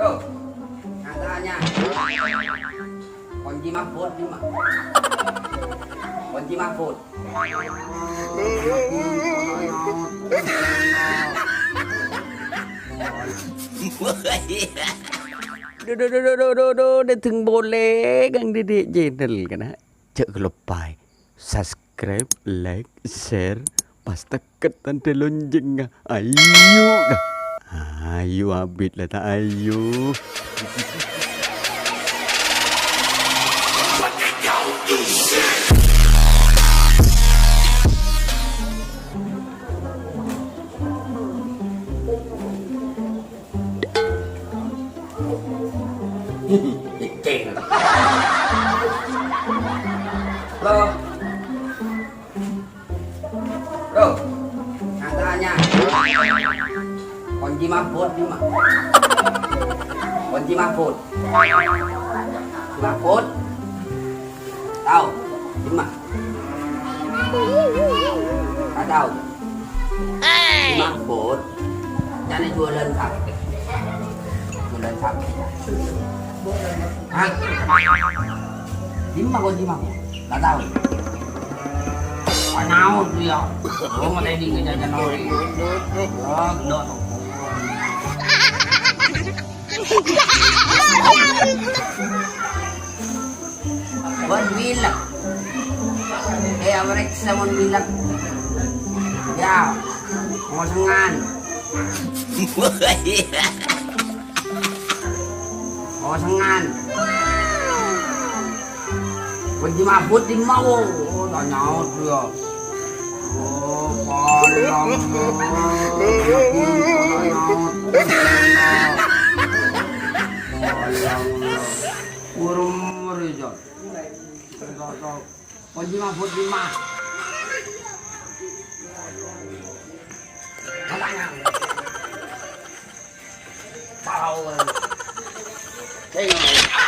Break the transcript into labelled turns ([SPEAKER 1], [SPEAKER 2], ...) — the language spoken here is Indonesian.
[SPEAKER 1] Tuh, katanya kunci Mahfud di mana? Kunci Mahfud.
[SPEAKER 2] Udah teng boleh gang Dede channel kan ha. Cak lupa subscribe, like, share, pas tekan tanda lonceng. Ayo kah. Ayo abit lah tak ayo.
[SPEAKER 1] Ceng. Loh. Loh. Katanya kunci Mahfud di mana? Kunci Mahfud. Mahfud. Tahu? Di mana? Tak tahu. Di Mahfud. Jangan jualan sate. Jualan sate. Hah? Di mana kunci Mahfud? Tak tahu. Panau dia. Oh, mana di kejajan orang. Oh, dot. Buat bilang. Mereka sama bilang. Ya, mau sengan. Mau sengan. Kunci Mahfud di mau. Oh, tak nyaut dia. Oh, panjang. Urung merijat. Kunci Mahfud di mana? Katanya. Tahu. Tengok.